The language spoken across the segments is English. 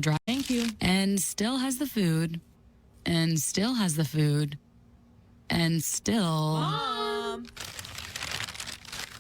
Drive. Thank you. And still has the food. And still has the food. And still. Mom!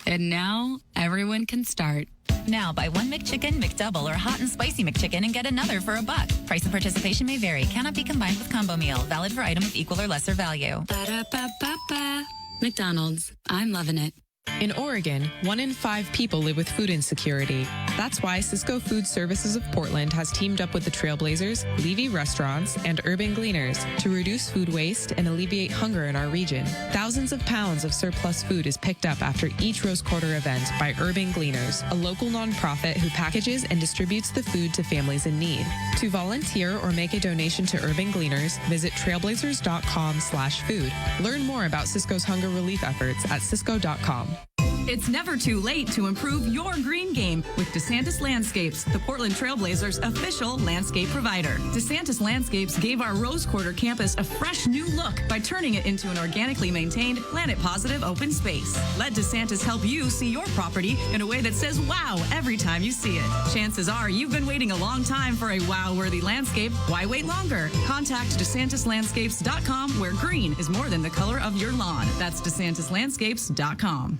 And now everyone can start. Now buy one McChicken, McDouble, or hot and spicy McChicken and get another for $1. Price and participation may vary. Cannot be combined with combo meal. Valid for item with equal or lesser value. Ba-da-ba-ba-ba. McDonald's. I'm loving it. In Oregon, 1 in 5 people live with food insecurity. That's why Cisco Food Services of Portland has teamed up with the Trailblazers, Levy Restaurants, and Urban Gleaners to reduce food waste and alleviate hunger in our region. Thousands of pounds of surplus food is picked up after each Rose Quarter event by Urban Gleaners, a local nonprofit who packages and distributes the food to families in need. To volunteer or make a donation to Urban Gleaners, visit trailblazers.com/food. Learn more about Cisco's hunger relief efforts at cisco.com. It's never too late to improve your green game with DeSantis Landscapes, the Portland Trailblazers' official landscape provider. DeSantis Landscapes gave our Rose Quarter campus a fresh new look by turning it into an organically maintained, planet-positive open space. Let DeSantis help you see your property in a way that says wow every time you see it. Chances are you've been waiting a long time for a wow-worthy landscape. Why wait longer? Contact DeSantisLandscapes.com, where green is more than the color of your lawn. That's DeSantisLandscapes.com.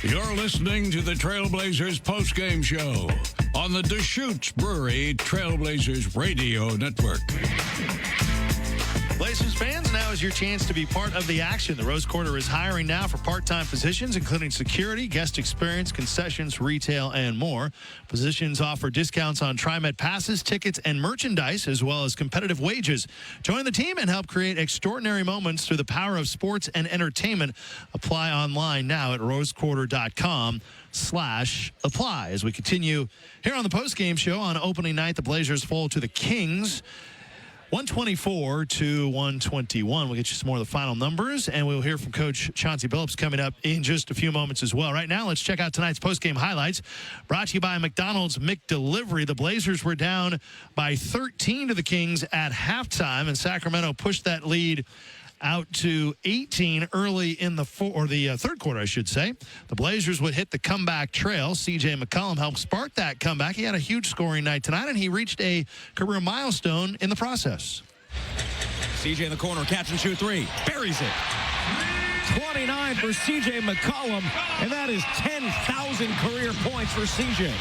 You're listening to the Trailblazers postgame show on the Deschutes Brewery Trailblazers Radio Network. Blazers fans, now is your chance to be part of the action. The Rose Quarter is hiring now for part-time positions, including security, guest experience, concessions, retail, and more. Positions offer discounts on TriMet passes, tickets, and merchandise, as well as competitive wages. Join the team and help create extraordinary moments through the power of sports and entertainment. Apply online now at rosequarter.com/apply. As we continue here on the postgame show on opening night, the Blazers fall to the Kings 124-121. We'll get you some more of the final numbers, and we'll hear from Coach Chauncey Billups coming up in just a few moments as well. Right now, let's check out tonight's postgame highlights. Brought to you by McDonald's McDelivery. The Blazers were down by 13 to the Kings at halftime, and Sacramento pushed that lead out to 18 early in the third quarter, I should say. The Blazers would hit the comeback trail. C.J. McCollum helped spark that comeback. He had a huge scoring night tonight, and he reached a career milestone in the process. C.J. in the corner, catch and shoot three. Buries it. 29 for C.J. McCollum, and that is 10,000 career points for C.J.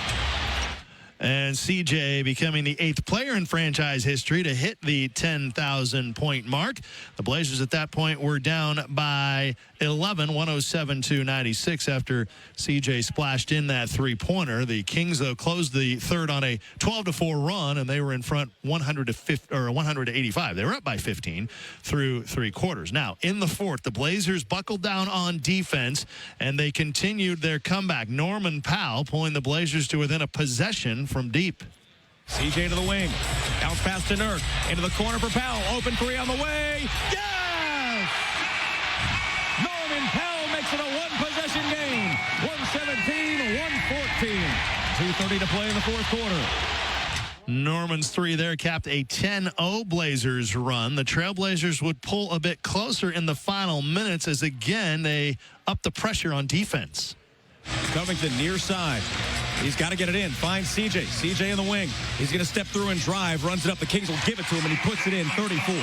And C.J. becoming the 8th player in franchise history to hit the 10,000-point mark. The Blazers at that point were down by 11, 107-96 after C.J. splashed in that three-pointer. The Kings, though, closed the third on a 12-4 run, and they were in front 100-85. They were up by 15 through three quarters. Now, in the fourth, the Blazers buckled down on defense, and they continued their comeback. Norman Powell pulling the Blazers to within a possession from deep. C.J. to the wing. Bounce pass to Nurk. Into the corner for Powell. Open three on the way. Yes! Norman Powell makes it a one-possession game. 117-114. 2:30 to play in the fourth quarter. Norman's three there capped a 10-0 Blazers run. The Trailblazers would pull a bit closer in the final minutes as, again, they upped the pressure on defense. Covington near side. He's got to get it in. Finds C.J. C.J. in the wing. He's going to step through and drive. Runs it up. The Kings will give it to him, and he puts it in. 34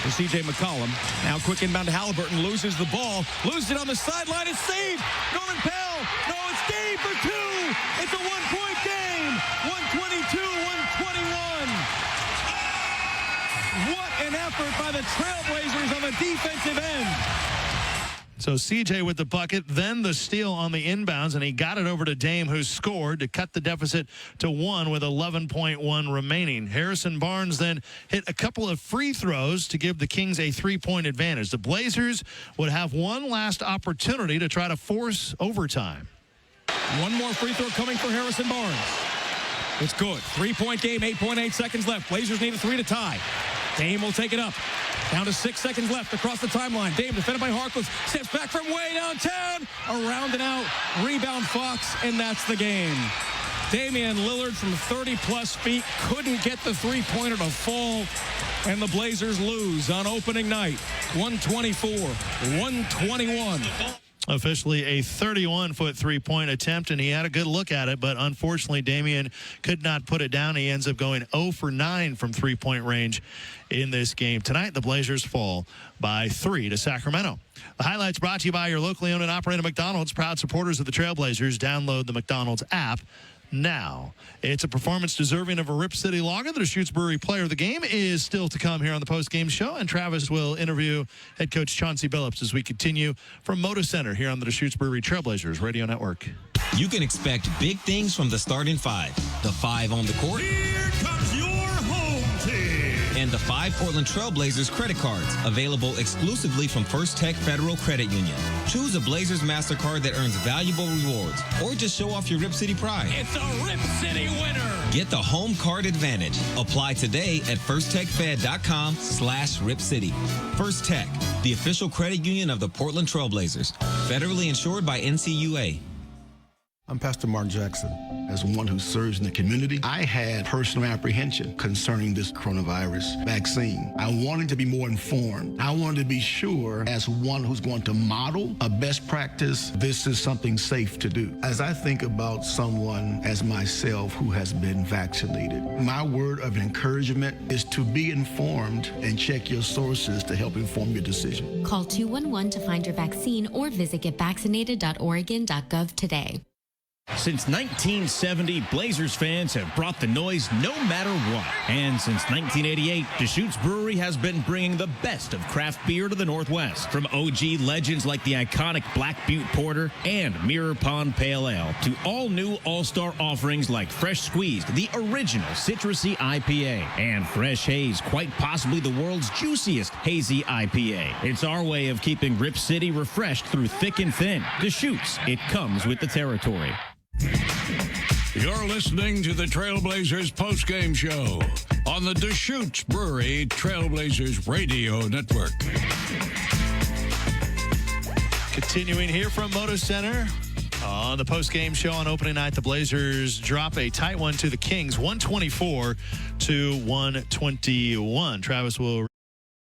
for C.J. McCollum. Now quick inbound to Halliburton. Loses the ball. Loses it on the sideline. It's saved. Norman Powell. No, it's game for two. It's a one-point game. 122-121. What an effort by the Trailblazers on the defensive end. So C.J. with the bucket, then the steal on the inbounds, and he got it over to Dame, who scored to cut the deficit to 1 with 11.1 remaining. Harrison Barnes then hit a couple of free throws to give the Kings a 3-point advantage. The Blazers would have one last opportunity to try to force overtime. One more free throw coming for Harrison Barnes. It's good. 3-point game, 8.8 seconds left. Blazers need a 3 to tie. Dame will take it up. Down to 6 seconds left across the timeline. Dame defended by Harkless. Steps back from way downtown. Around and out. Rebound Fox, and that's the game. Damian Lillard from 30-plus feet couldn't get the three-pointer to fall, and the Blazers lose on opening night. 124-121. officially a 31-foot three-point attempt, and he had a good look at it, but unfortunately Damian could not put it down. He ends up going 0 for 9 from three-point range in this game. Tonight, the Blazers fall by 3 to Sacramento. The highlights brought to you by your locally owned and operated McDonald's, proud supporters of the Trailblazers. Download the McDonald's app now. It's a performance deserving of a Rip City Lager. The Deschutes Brewery player of the game is still to come here on the post-game show, and Travis will interview head coach Chauncey Billups as we continue from Moda Center here on the Deschutes Brewery Trailblazers Radio Network. You can expect big things from the starting five. The 5 on the court. Here comes your home team. And the 5 Portland Trailblazers credit cards, available exclusively from First Tech Federal Credit Union. Choose a Blazers MasterCard that earns valuable rewards, or just show off your Rip City pride. It's a Rip City winner. Get the home card advantage. Apply today at firsttechfed.com/Rip City. First Tech, the official credit union of the Portland Trailblazers. Federally insured by NCUA. I'm Pastor Mark Jackson. As one who serves in the community, I had personal apprehension concerning this coronavirus vaccine. I wanted to be more informed. I wanted to be sure, as one who's going to model a best practice, this is something safe to do. As I think about someone as myself who has been vaccinated, my word of encouragement is to be informed and check your sources to help inform your decision. Call 211 to find your vaccine or visit getvaccinated.oregon.gov today. Since 1970, Blazers fans have brought the noise no matter what. And since 1988, Deschutes Brewery has been bringing the best of craft beer to the Northwest. From OG legends like the iconic Black Butte Porter and Mirror Pond Pale Ale to all new all-star offerings like Fresh Squeezed, the original citrusy IPA, and Fresh Haze, quite possibly the world's juiciest hazy IPA. It's our way of keeping Rip City refreshed through thick and thin. Deschutes, it comes with the territory. You're listening to the Trailblazers postgame show on the Deschutes Brewery Trailblazers Radio Network. Continuing here from Moda Center on the postgame show on opening night, the Blazers drop a tight one to the Kings, 124 to 121. Travis will